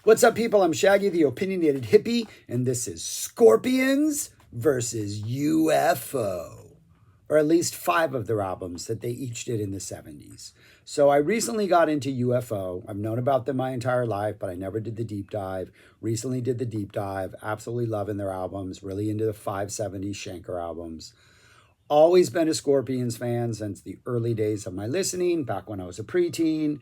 What's up, people? I'm Shaggy, the opinionated hippie, and this is Scorpions versus UFO, or at least 5 of their albums that they each did in the 70s. So I recently got into UFO. I've known about them my entire life, but I never did the deep dive. Recently did the deep dive. Absolutely loving their albums. Really into the 570s Schenker albums. Always been a Scorpions fan since the early days of my listening, back when I was a preteen.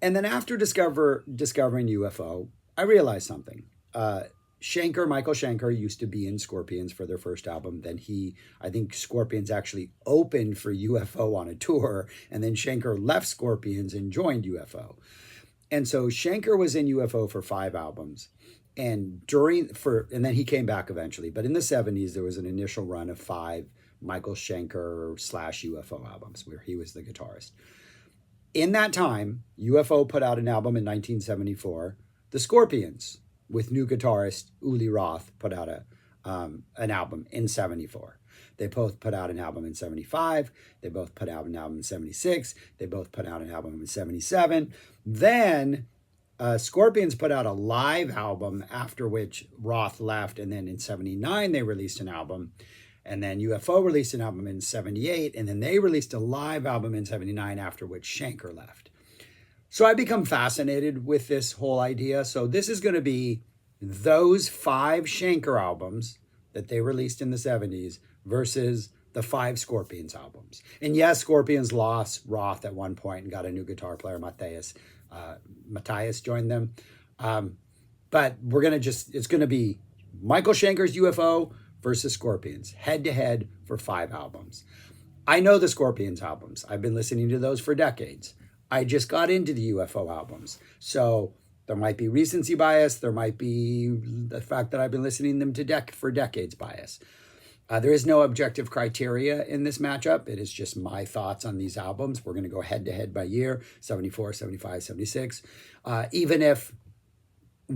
And then after discovering UFO, I realized something. Michael Schenker used to be in Scorpions for their first album. Then I think Scorpions actually opened for UFO on a tour, and then Schenker left Scorpions and joined UFO. And so Schenker was in UFO for 5 albums. And then he came back eventually. But in the 70s, there was an initial run of 5 Michael Schenker / UFO albums where he was the guitarist. In that time, UFO put out an album in 1974. The Scorpions, with new guitarist Uli Roth, put out an album in 74. They both put out an album in 75. They both put out an album in 76. They both put out an album in 77. Then Scorpions put out a live album, after which Roth left. And then in 79, they released an album. And then UFO released an album in 78, and then they released a live album in 79, after which Schenker left. So I become fascinated with this whole idea. So this is going to be those 5 Schenker albums that they released in the 70s versus the 5 Scorpions albums. And yes, Scorpions lost Roth at one point and got a new guitar player, Matthias. Matthias joined them. But it's going to be Michael Schenker's UFO versus Scorpions, head-to-head for 5 albums. I know the Scorpions albums. I've been listening to those for decades. I just got into the UFO albums. So there might be recency bias. There might be the fact that I've been listening to them for decades bias. There is no objective criteria in this matchup. It is just my thoughts on these albums. We're going to go head-to-head by year, 74, 75, 76. Even if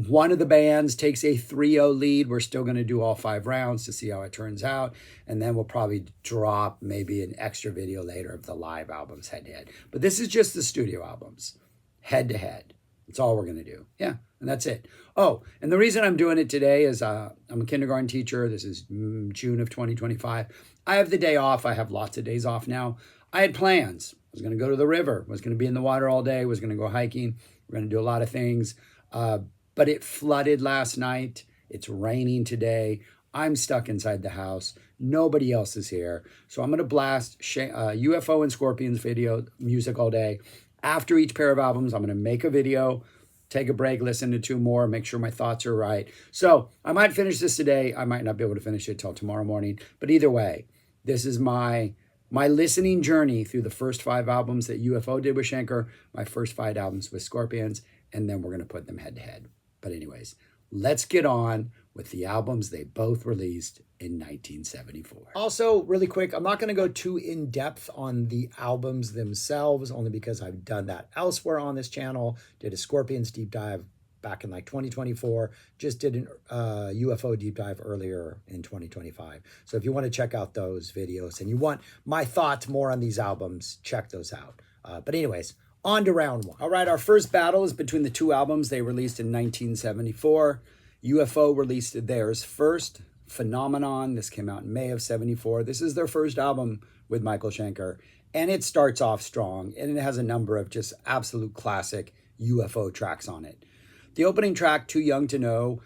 one of the bands takes a 3-0 lead, we're still going to do all 5 rounds to see how it turns out. And then we'll probably drop maybe an extra video later of the live albums head-to-head. But this is just the studio albums, head-to-head. That's all we're going to do. Yeah, and that's it. Oh, and the reason I'm doing it today is I'm a kindergarten teacher. This is June of 2025. I have the day off. I have lots of days off now. I had plans. I was going to go to the river. I was going to be in the water all day. I was going to go hiking. We're going to do a lot of things. But it flooded last night. It's raining today. I'm stuck inside the house. Nobody else is here. So I'm going to blast UFO and Scorpions music all day. After each pair of albums, I'm going to make a video, take a break, listen to 2 more, make sure my thoughts are right. So I might finish this today. I might not be able to finish it till tomorrow morning. But either way, this is my listening journey through the first 5 albums that UFO did with Schenker, my first 5 albums with Scorpions, and then we're going to put them head-to-head. But anyways, let's get on with the albums they both released in 1974. Also, really quick, I'm not going to go too in-depth on the albums themselves, only because I've done that elsewhere on this channel. Did a Scorpions deep dive back in 2024. Just did an UFO deep dive earlier in 2025. So if you want to check out those videos and you want my thoughts more on these albums, check those out. But anyways, on to round 1. All right, our first battle is between the 2 albums they released in 1974. UFO released theirs first, Phenomenon. This came out in May of 74. This is their first album with Michael Schenker, and it starts off strong, and it has a number of just absolute classic UFO tracks on it. The opening track, Too Young to Know,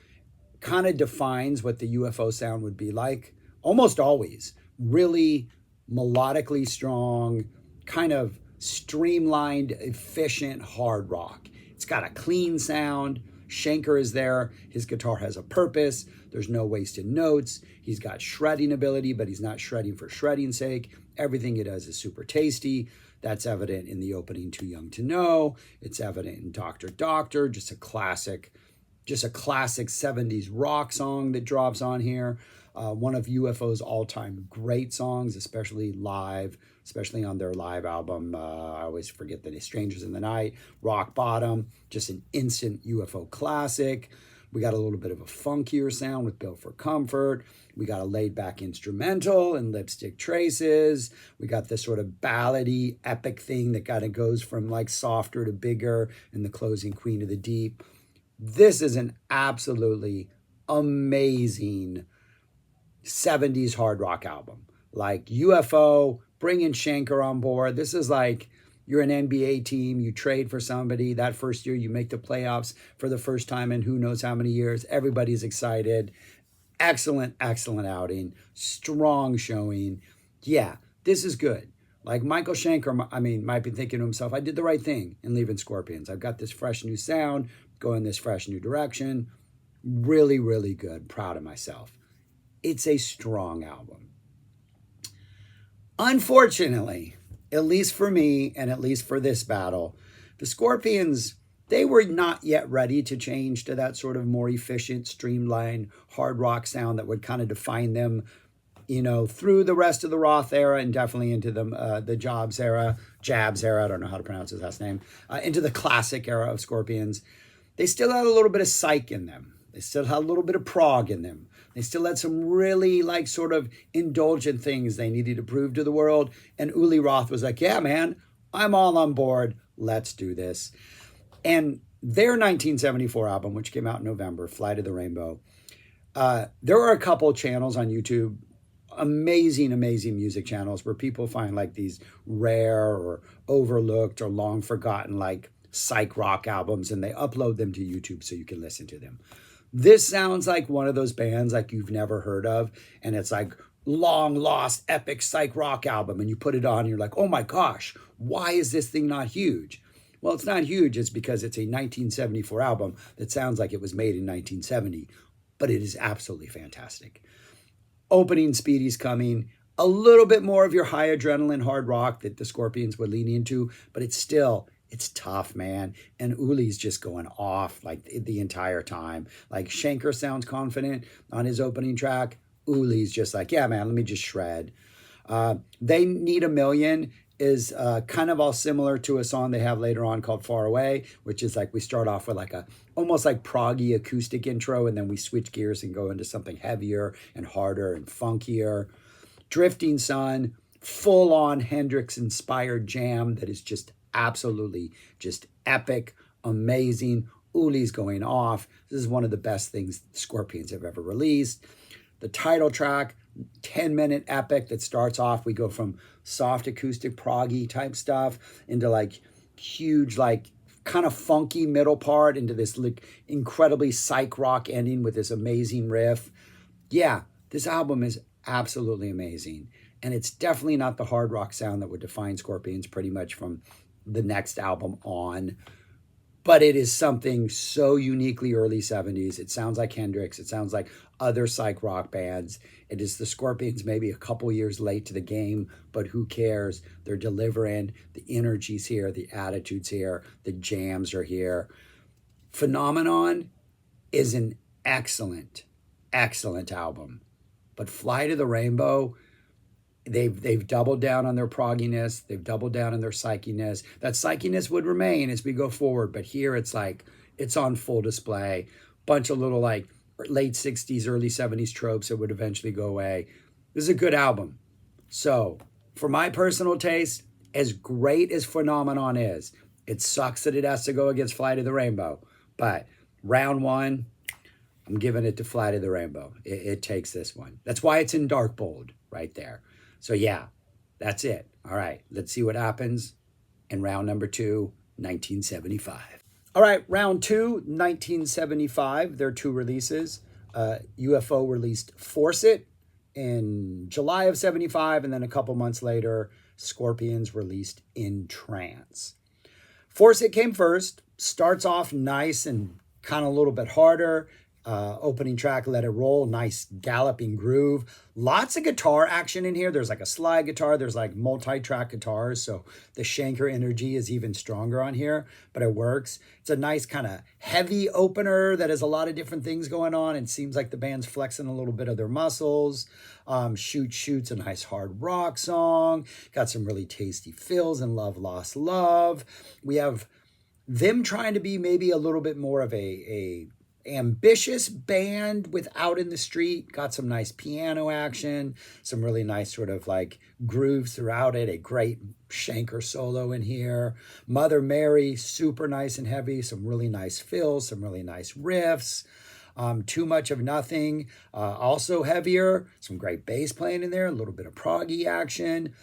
kind of defines what the UFO sound would be like, almost always. Really melodically strong, kind of streamlined, efficient hard rock. It's got a clean sound. Schenker is there. His guitar has a purpose. There's no wasted notes. He's got shredding ability, but he's not shredding for shredding's sake. Everything he does is super tasty. That's evident in the opening Too Young to Know. It's evident in Doctor Doctor, just a classic 70s rock song that drops on here. One of UFO's all-time great songs, especially live, especially on their live album. I always forget that it's Strangers in the Night, Rock Bottom, just an instant UFO classic. We got a little bit of a funkier sound with Built for Comfort. We got a laid-back instrumental and Lipstick Traces. We got this sort of ballady, epic thing that kind of goes from like softer to bigger in the closing Queen of the Deep. This is an absolutely amazing 70s hard rock album. Like UFO, bringing Schenker on board. This is like you're an NBA team, you trade for somebody. That first year, you make the playoffs for the first time in who knows how many years. Everybody's excited. Excellent, excellent outing. Strong showing. Yeah, this is good. Like Michael Schenker, I mean, might be thinking to himself, I did the right thing in leaving Scorpions. I've got this fresh new sound, going this fresh new direction. Really, really good. Proud of myself. It's a strong album. Unfortunately, at least for me and at least for this battle, the Scorpions, they were not yet ready to change to that sort of more efficient, streamlined hard rock sound that would kind of define them, you know, through the rest of the Roth era and definitely into the Jabs era, I don't know how to pronounce his last name, into the classic era of Scorpions. They still had a little bit of psych in them. They still had a little bit of prog in them. They still had some really like sort of indulgent things they needed to prove to the world. And Uli Roth was like, yeah, man, I'm all on board. Let's do this. And their 1974 album, which came out in November, Fly to the Rainbow, there are a couple channels on YouTube, amazing, amazing music channels where people find like these rare or overlooked or long forgotten like psych rock albums, and they upload them to YouTube so you can listen to them. This sounds like one of those bands like you've never heard of, and it's like long lost epic psych rock album, and you put it on and you're like, oh my gosh, why is this thing not huge? Well, it's not huge. It's because it's a 1974 album that sounds like it was made in 1970, but it is absolutely fantastic. Opening Speedy's coming, a little bit more of your high adrenaline hard rock that the Scorpions would lean into, but it's tough, man. And Uli's just going off like the entire time. Like Schenker sounds confident on his opening track. Uli's just like, yeah, man, let me just shred. They Need a Million is kind of all similar to a song they have later on called Far Away, which is like we start off with like a almost like proggy acoustic intro, and then we switch gears and go into something heavier and harder and funkier. Drifting Sun, full on Hendrix inspired jam that is just absolutely just epic, amazing. Uli's going off. This is one of the best things Scorpions have ever released. The title track, 10-minute epic that starts off. We go from soft acoustic proggy type stuff into like huge, like kind of funky middle part into this like incredibly psych rock ending with this amazing riff. Yeah, this album is absolutely amazing. And it's definitely not the hard rock sound that would define Scorpions pretty much from the next album on. But it is something so uniquely early 70s. It sounds like Hendrix. It sounds like other psych rock bands. It is the Scorpions maybe a couple years late to the game, but who cares? They're delivering. The energy's here. The attitude's here. The jams are here. Phenomenon is an excellent, excellent album. But Fly to the Rainbow, they've doubled down on their progginess. They've doubled down on their psychiness. That psychiness would remain as we go forward, but here it's like it's on full display. Bunch of little like late 60s, early 70s tropes that would eventually go away. This is a good album. So, for my personal taste, as great as Phenomenon is, it sucks that it has to go against Fly to the Rainbow. But round one, I'm giving it to Fly to the Rainbow. It takes this one. That's why it's in dark bold right there. So yeah, that's it. All right, let's see what happens in round number 2, 1975. All right, round 2, 1975. There are 2 releases. UFO released Force It in July of 75, and then a couple months later, Scorpions released In Trance. Force It came first, starts off nice and kind of a little bit harder. Opening track, Let It Roll, nice galloping groove. Lots of guitar action in here. There's like a slide guitar. There's like multi-track guitars. So the Schenker energy is even stronger on here, but it works. It's a nice kind of heavy opener that has a lot of different things going on. It seems like the band's flexing a little bit of their muscles. Shoot Shoot's a nice hard rock song. Got some really tasty fills and Love Lost Love. We have them trying to be maybe a little bit more of a ambitious band with Out in the Street. Got some nice piano action, some really nice sort of like grooves throughout it. A great Schenker solo in here. Mother Mary, super nice and heavy. Some really nice fills, some really nice riffs. Too Much of Nothing, also heavier. Some great bass playing in there, a little bit of proggy action.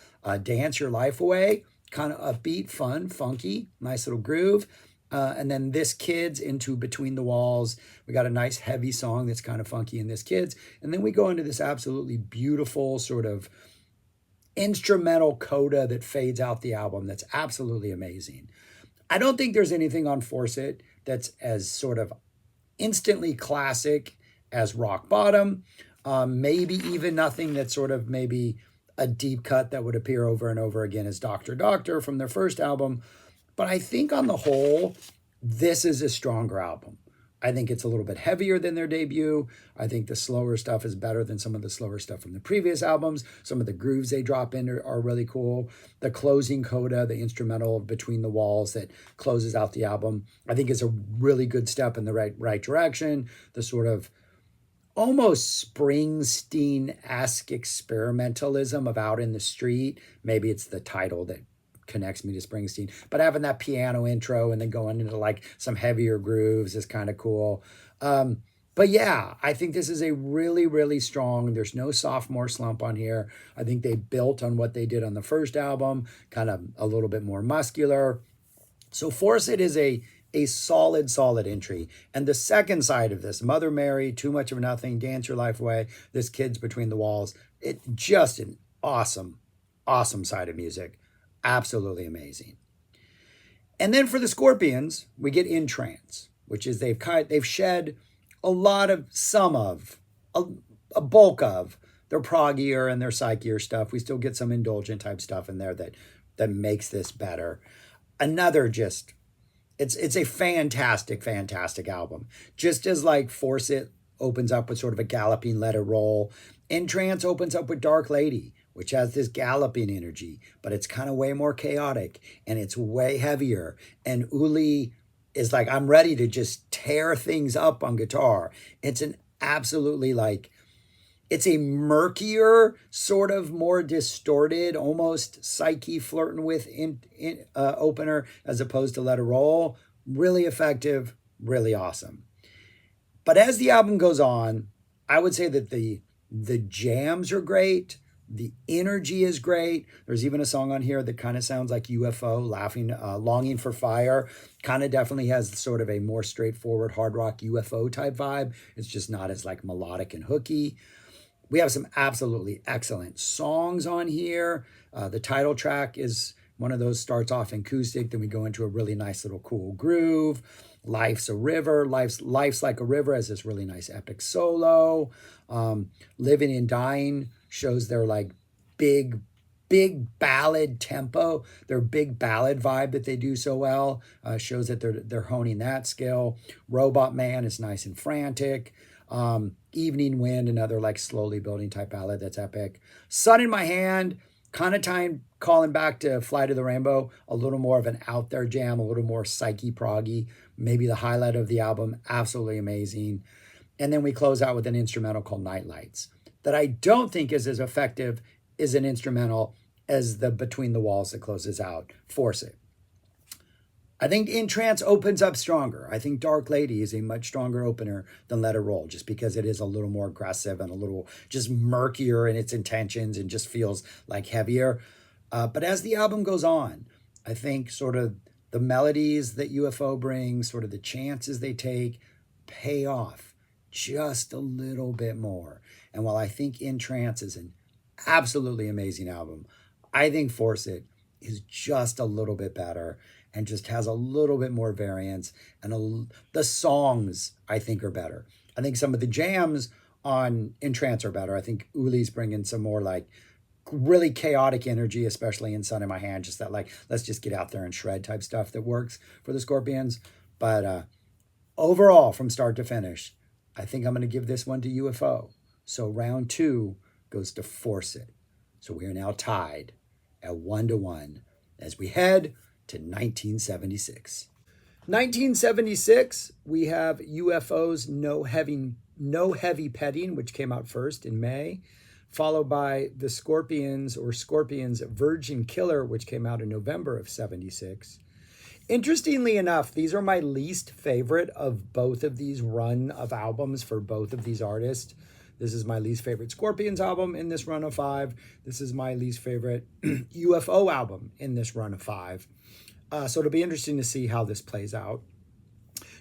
Dance Your Life Away, kind of upbeat, fun, funky, nice little groove. And then This Kids into Between the Walls. We got a nice heavy song that's kind of funky in This Kids. And then we go into this absolutely beautiful sort of instrumental coda that fades out the album that's absolutely amazing. I don't think there's anything on Force It that's as sort of instantly classic as Rock Bottom. Maybe even nothing that's sort of maybe a deep cut that would appear over and over again as Doctor Doctor from their first album. But I think on the whole, this is a stronger album. I think it's a little bit heavier than their debut. I think the slower stuff is better than some of the slower stuff from the previous albums. Some of the grooves they drop in are really cool. The closing coda, the instrumental Between the Walls that closes out the album, I think is a really good step in the right direction. The sort of almost Springsteen-esque experimentalism of Out in the Street. Maybe it's the title that connects me to Springsteen, but having that piano intro and then going into like some heavier grooves is kind of cool. But yeah, I think this is a really, really strong, there's no sophomore slump on here. I think they built on what they did on the first album, kind of a little bit more muscular. So Force It is a solid entry. And the second side of this, Mother Mary, Too Much of Nothing, Dance Your Life Away, This Kids Between the Walls, it just an awesome side of music. Absolutely amazing. And then for the Scorpions, we get In Trance, which is they've shed a bulk of their proggier and their psychier stuff. We still get some indulgent type stuff in there that makes this better. Another just it's a fantastic album. Just as like Force It opens up with sort of a galloping Let It Roll, In Trance opens up with Dark Lady, which has this galloping energy, but it's kind of way more chaotic and it's way heavier. And Uli is like, I'm ready to just tear things up on guitar. It's an absolutely like, it's a murkier, sort of more distorted, almost psyche flirting with opener as opposed to Let It Roll. Really effective, really awesome. But as the album goes on, I would say that the jams are great. The energy is great. There's even a song on here that kind of sounds like UFO, Longing for Fire. Kind of definitely has sort of a more straightforward hard rock UFO type vibe. It's just not as like melodic and hooky. We have some absolutely excellent songs on here. The title track is one of those, starts off acoustic, then we go into a really nice little cool groove. Life's a River. Life's Like a River has this really nice epic solo. Living and Dying shows their like big ballad tempo, their big ballad vibe that they do so well. Shows that they're honing that skill. Robot Man is nice and frantic. Evening Wind, another like slowly building type ballad that's epic. Sun in My Hand, kind of calling back to Fly to the Rainbow, a little more of an out there jam, a little more psyche proggy, maybe the highlight of the album, absolutely amazing. And then we close out with an instrumental called Night Lights that I don't think is as effective as an instrumental as the Between the Walls that closes out Force It. I think In Trance opens up stronger. I think Dark Lady is a much stronger opener than Let It Roll, just because it is a little more aggressive and a little just murkier in its intentions and just feels like heavier. But as the album goes on, I think sort of the melodies that UFO brings, sort of the chances they take, pay off just a little bit more. And while I think In Trance is an absolutely amazing album, I think Force It is just a little bit better and just has a little bit more variance. And the songs, I think, are better. I think some of the jams on In Trance are better. I think Uli's bringing some more like really chaotic energy, especially in Sun in My Hand, just that like, let's just get out there and shred type stuff that works for the Scorpions. But overall, from start to finish, I think I'm going to give this one to UFO. So round 2 goes to Force It. So we are now tied at 1-1 as we head to 1976. 1976, we have UFO's No Heavy Petting, which came out first in May, followed by the Scorpions or Scorpions' Virgin Killer, which came out in November of 76. Interestingly enough, these are my least favorite of both of these run of albums for both of these artists. This is my least favorite Scorpions album in this run of 5. This is my least favorite UFO album in this run of 5. So it'll be interesting to see how this plays out.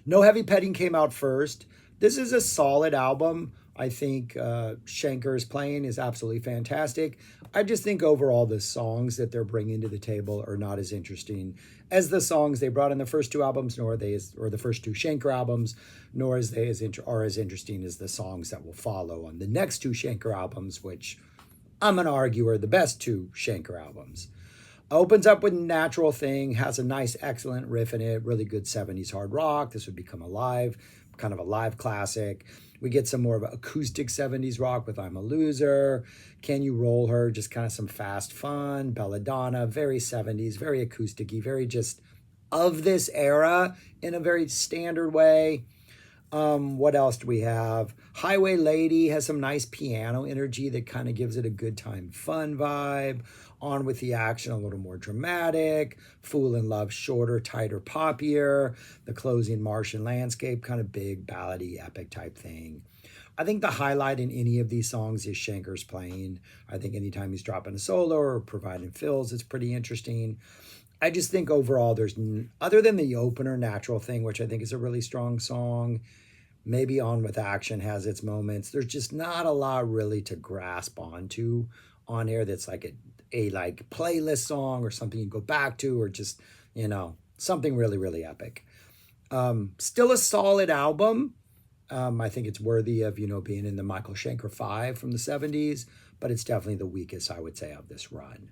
No Heavy Petting came out first. This is a solid album. I think Schenker's playing is absolutely fantastic. I just think overall the songs that they're bringing to the table are not as interesting as the songs they brought in the first 2 albums, or the first 2 Schenker albums, nor are as interesting as the songs that will follow on the next 2 Schenker albums, which I'm going to argue are the best 2 Schenker albums. Opens up with Natural Thing, has a nice, excellent riff in it, really good 70s hard rock. This would become kind of a live classic. We get some more of acoustic 70s rock with I'm a Loser, Can You Roll Her, just kind of some fast fun, Belladonna, very 70s, very acoustic-y, very just of this era in a very standard way. What else do we have? Highway Lady has some nice piano energy that kind of gives it a good time, fun vibe. On with the Action, a little more dramatic. Fool in Love, shorter, tighter, poppier. The Closing, Martian Landscape, kind of big, ballady, epic type thing. I think the highlight in any of these songs is Schenker's playing. I think anytime he's dropping a solo or providing fills, it's pretty interesting. I just think overall other than the opener, Natural Thing, which I think is a really strong song, maybe On With Action has its moments. There's just not a lot really to grasp onto on here that's like a playlist song or something you go back to, or just, something really, really epic. Still a solid album. I think it's worthy of, being in the Michael Schenker 5 from the 70s, but it's definitely the weakest, I would say, of this run.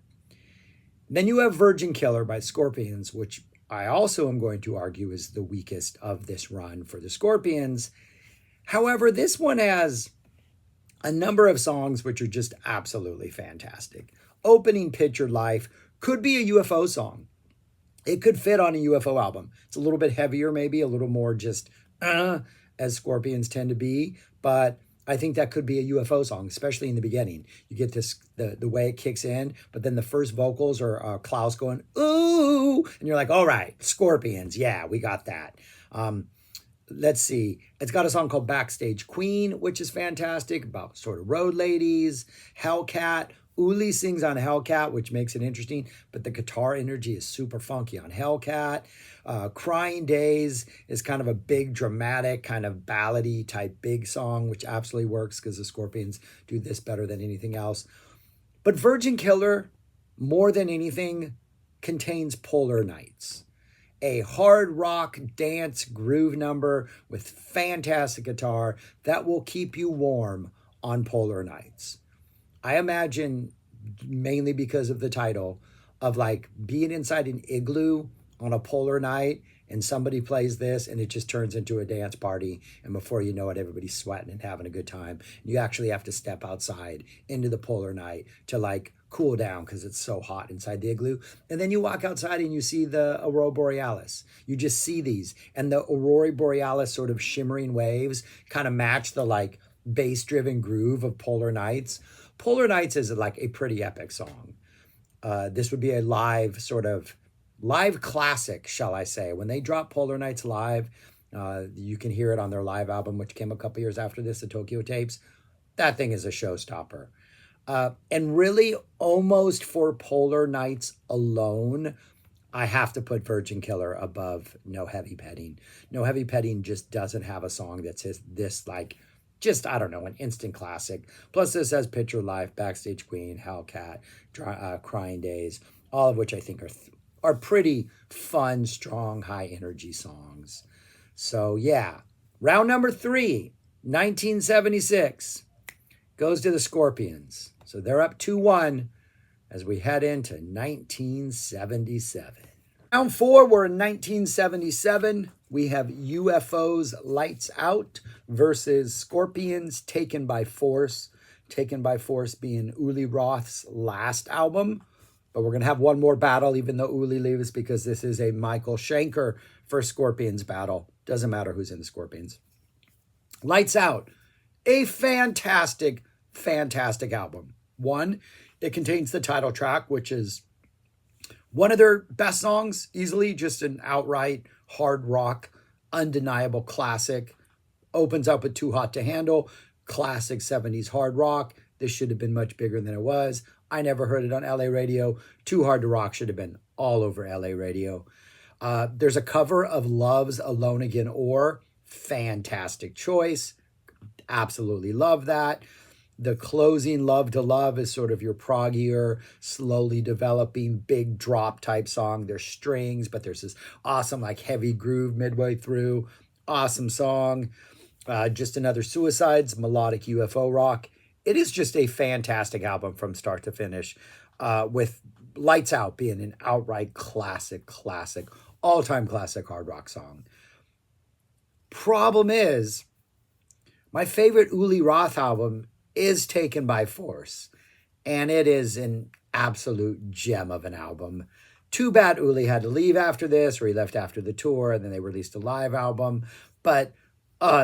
Then you have Virgin Killer by Scorpions, which I also am going to argue is the weakest of this run for the Scorpions. However, this one has a number of songs which are just absolutely fantastic. Opening Pictured Life could be a UFO song. It could fit on a UFO album. It's a little bit heavier, maybe a little more just as Scorpions tend to be, but I think that could be a UFO song, especially in the beginning. You get this, the way it kicks in, but then the first vocals are Klaus going, ooh, and you're like, all right, Scorpions, yeah, we got that. Let's see. It's got a song called Backstage Queen, which is fantastic, about sort of road ladies. Hellcat. Uli sings on Hellcat, which makes it interesting, but the guitar energy is super funky on Hellcat. Crying Days is kind of a big, dramatic, kind of ballady type big song, which absolutely works because the Scorpions do this better than anything else. But Virgin Killer, more than anything, contains Polar Nights, a hard rock dance groove number with fantastic guitar that will keep you warm on Polar Nights. I imagine, mainly because of the title, of like being inside an igloo on a polar night and somebody plays this and it just turns into a dance party, and before you know it, everybody's sweating and having a good time. You actually have to step outside into the polar night to like cool down because it's so hot inside the igloo. And then you walk outside and you see the Aurora Borealis. You just see these, and the Aurora Borealis sort of shimmering waves kind of match the like bass-driven groove of Polar Nights. Polar Nights is like a pretty epic song. This would be a live classic, shall I say. When they drop Polar Nights live, you can hear it on their live album, which came a couple years after this, the Tokyo Tapes. That thing is a showstopper. And really, almost for Polar Nights alone, I have to put Virgin Killer above No Heavy Petting. No Heavy Petting just doesn't have a song that's this like, just, I don't know, an instant classic. Plus this has Picture Life, Backstage Queen, Hellcat, Crying Days, all of which I think are pretty fun, strong, high energy songs. So yeah, round number 3, 1976, goes to the Scorpions. So they're up 2-1 as we head into 1977. Round 4, we're in 1977. We have UFO's Lights Out versus Scorpions' Taken by Force. Taken by Force being Uli Roth's last album. But we're going to have one more battle, even though Uli leaves, because this is a Michael Schenker for Scorpions battle. Doesn't matter who's in the Scorpions. Lights Out, a fantastic, fantastic album. One, it contains the title track, which is one of their best songs, easily, just an outright hard rock, undeniable classic. Opens up with Too Hot to Handle, classic 70s hard rock. This should have been much bigger than it was. I never heard it on LA radio. Too Hard to Rock should have been all over LA radio. There's a cover of Love's Alone Again Or. Fantastic choice. Absolutely love that. The closing Love to Love is sort of your proggier, slowly developing, big drop type song. There's strings, but there's this awesome like heavy groove midway through. Awesome song. Just Another Suicides, melodic UFO rock. It is just a fantastic album from start to finish, with Lights Out being an outright classic, all-time classic hard rock song. Problem is, my favorite Uli Roth album is Taken by Force, and it is an absolute gem of an album. Too bad Uli had to leave after this, or he left after the tour, and then they released a live album. But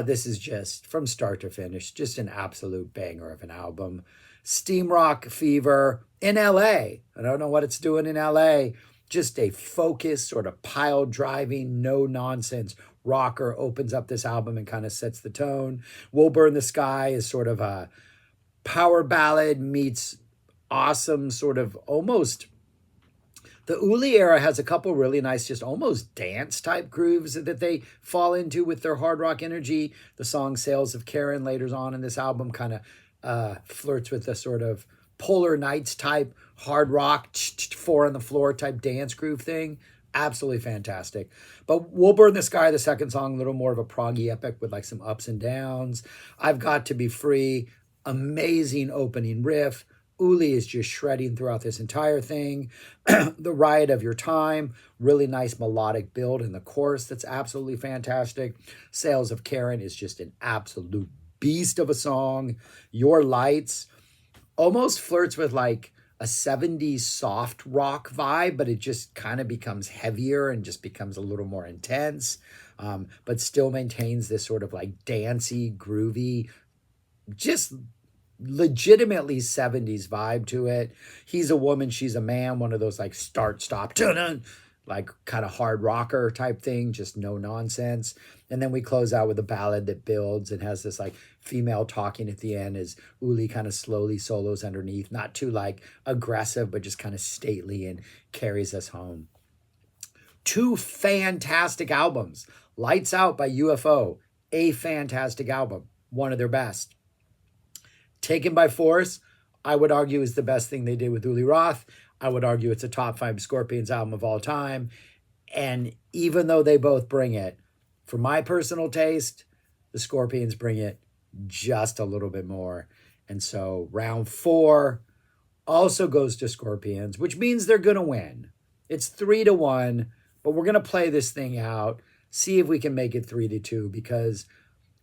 this is just, from start to finish, just an absolute banger of an album. Steam Rock Fever in LA. I don't know what it's doing in LA. Just a focused, sort of pile driving, no nonsense rocker opens up this album and kind of sets the tone. We'll Burn the Sky is sort of a power ballad meets awesome sort of almost. The Uli era has a couple really nice, just almost dance type grooves that they fall into with their hard rock energy. The song Sales of Karen later on in this album kind of flirts with the sort of Polar Nights type hard rock, four on the floor type dance groove thing. Absolutely fantastic. But We'll Burn the Sky, the second song, a little more of a proggy epic with like some ups and downs. I've Got to Be Free, amazing opening riff. Uli is just shredding throughout this entire thing. The Riot of Your Time, really nice melodic build in the chorus that's absolutely fantastic. Sales of Karen is just an absolute beast of a song. Your Lights almost flirts with like a 70s soft rock vibe, but it just kind of becomes heavier and just becomes a little more intense, but still maintains this sort of like dancey, groovy, just legitimately 70s vibe to it. He's a Woman, She's a Man, one of those like start, stop, dun-dun, like kind of hard rocker type thing, just no nonsense. And then we close out with a ballad that builds and has this like female talking at the end as Uli kind of slowly solos underneath, not too like aggressive, but just kind of stately and carries us home. Two fantastic albums. Lights Out by UFO, a fantastic album, one of their best. Taken by Force, I would argue, is the best thing they did with Uli Roth. I would argue it's a top 5 Scorpions album of all time. And even though they both bring it, for my personal taste, the Scorpions bring it just a little bit more. And so round 4 also goes to Scorpions, which means they're going to win. It's 3-1, but we're going to play this thing out, see if we can make it 3-2, because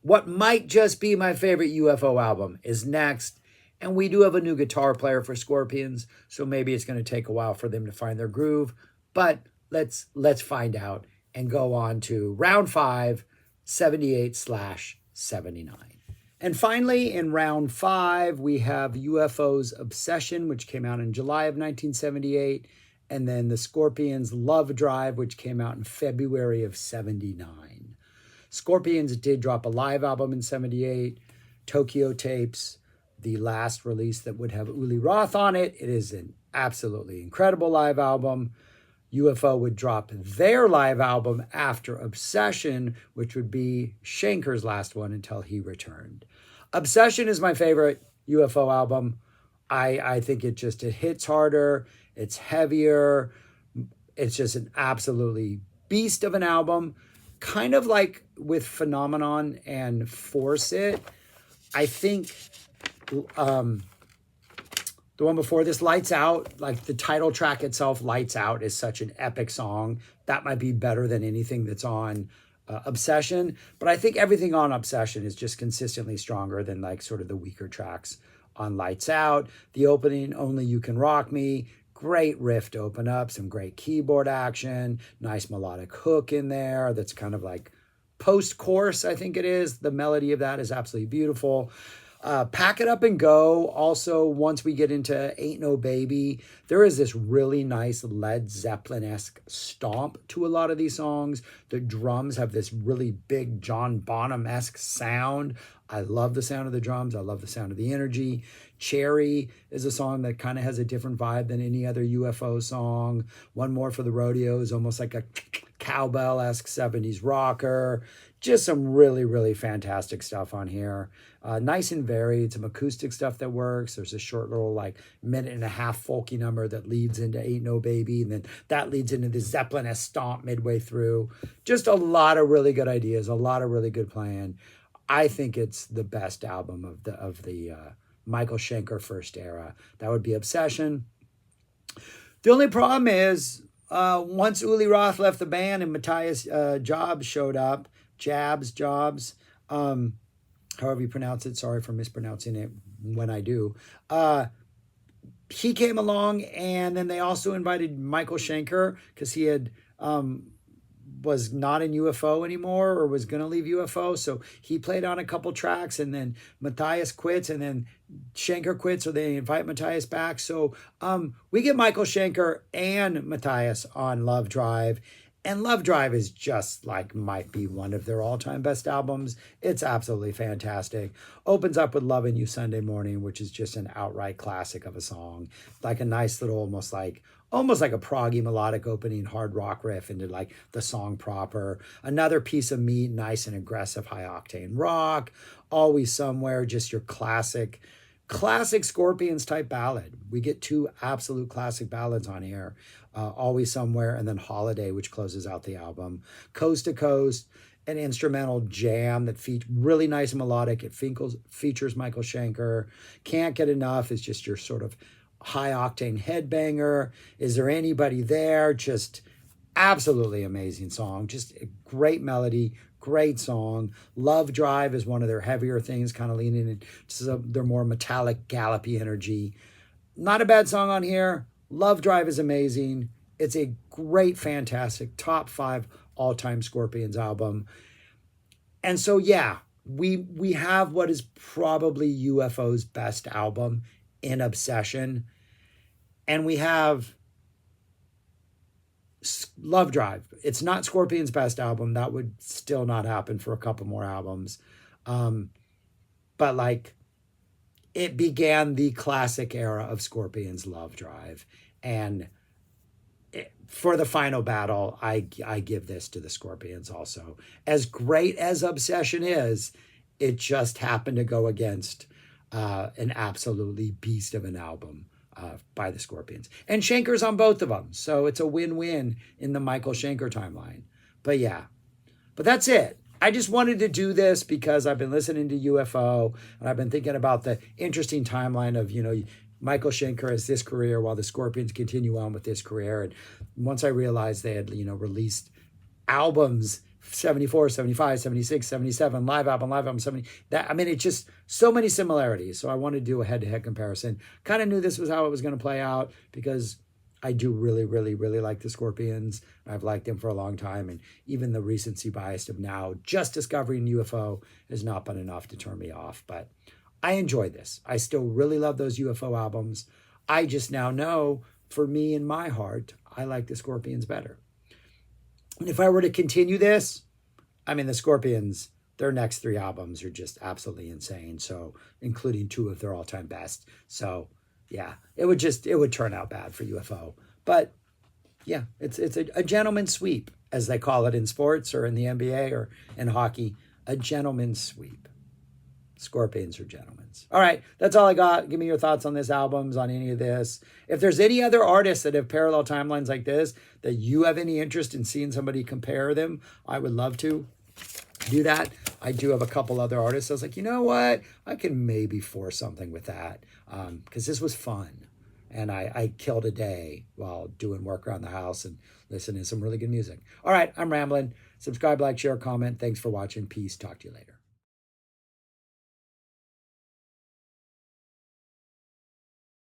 what might just be my favorite UFO album is next. And we do have a new guitar player for Scorpions, so maybe it's going to take a while for them to find their groove. But let's find out and go on to round 5, 78/79. And finally, in round 5, we have UFO's Obsession, which came out in July of 1978, and then the Scorpions' Love Drive, which came out in February of 79. Scorpions did drop a live album in 78, Tokyo Tapes, the last release that would have Uli Roth on it. It is an absolutely incredible live album. UFO would drop their live album after Obsession, which would be Schenker's last one until he returned. Obsession is my favorite UFO album. I think it hits harder, it's heavier, it's just an absolutely beast of an album. Kind of like with Phenomenon and Force It, I think the one before this, Lights Out, like the title track itself, Lights Out, is such an epic song. That might be better than anything that's on Obsession. But I think everything on Obsession is just consistently stronger than like sort of the weaker tracks on Lights Out. The opening, Only You Can Rock Me, Great riff to open up, some great keyboard action, nice melodic hook in there that's kind of like post-chorus, I think it is. The melody of that is absolutely beautiful. Pack It Up and Go. Also, once we get into Ain't No Baby, there is this really nice Led Zeppelin-esque stomp to a lot of these songs. The drums have this really big John Bonham-esque sound. I love the sound of the drums. I love the sound of the energy. Cherry is a song that kind of has a different vibe than any other UFO song. One More for the Rodeo is almost like a cowbell-esque 70s rocker. Just some really, really fantastic stuff on here. Nice and varied, some acoustic stuff that works. There's a short little like minute and a half folky number that leads into Ain't No Baby, and then that leads into the Zeppelin-esque stomp midway through. Just a lot of really good ideas, a lot of really good playing. I think it's the best album of the Michael Schenker first era. That would be Obsession. The only problem is once Uli Roth left the band and Matthias Jobs showed up, however you pronounce it, sorry for mispronouncing it when I do. He came along, and then they also invited Michael Schenker because he had was not in UFO anymore or was going to leave UFO. So he played on a couple tracks, and then Matthias quits, and then Schenker quits, so they invite Matthias back. So we get Michael Schenker and Matthias on Love Drive. And Love Drive is just like, might be one of their all-time best albums. It's absolutely fantastic. Opens up with Lovin' You Sunday Morning, which is just an outright classic of a song. Like a nice little, almost like a proggy melodic opening hard rock riff into like the song proper. Another piece of meat, nice and aggressive high octane rock. Always Somewhere, just your classic Scorpions type ballad. We get two absolute classic ballads on here. Always Somewhere, and then Holiday, which closes out the album. Coast to Coast, an instrumental jam that really nice and melodic. It features Michael Schenker. Can't Get Enough is just your sort of high octane headbanger. Is There Anybody There? Just absolutely amazing song. Just a great melody, great song. Love Drive is one of their heavier things, kind of leaning into their more metallic, gallopy energy. Not a bad song on here. Love Drive is amazing. It's a great, fantastic top 5 all-time Scorpions album. And so, yeah, we have what is probably UFO's best album in Obsession. And we have Love Drive. It's not Scorpion's best album. That would still not happen for a couple more albums. But like, it began the classic era of Scorpion's Love Drive. And for the final battle, I give this to the Scorpions also. As great as Obsession is, it just happened to go against an absolutely beast of an album by the Scorpions. And Schenker's on both of them, so it's a win-win in the Michael Schenker timeline. But yeah, but that's it. I just wanted to do this because I've been listening to UFO, and I've been thinking about the interesting timeline of, Michael Schenker has this career while the Scorpions continue on with this career. And once I realized they had, released albums, 74, 75, 76, 77, live album 70. It's just so many similarities. So I wanted to do a head-to-head comparison. Kind of knew this was how it was going to play out because I do really, really, really like the Scorpions. I've liked them for a long time. And even the recency bias of now just discovering UFO has not been enough to turn me off. But I enjoy this. I still really love those UFO albums. I just now know, for me in my heart, I like the Scorpions better. And if I were to continue this, the Scorpions, their next 3 albums are just absolutely insane. So, including 2 of their all-time best. So, yeah, it would turn out bad for UFO. But yeah, it's a gentleman's sweep, as they call it in sports or in the NBA or in hockey. A gentleman's sweep. Scorpions are gentlemen's. All right, that's all I got. Give me your thoughts on this albums, on any of this. If there's any other artists that have parallel timelines like this, that you have any interest in seeing somebody compare them, I would love to do that. I do have a couple other artists. I was like, you know what? I can maybe force something with that because this was fun. And I killed a day while doing work around the house and listening to some really good music. All right, I'm rambling. Subscribe, like, share, comment. Thanks for watching. Peace. Talk to you later.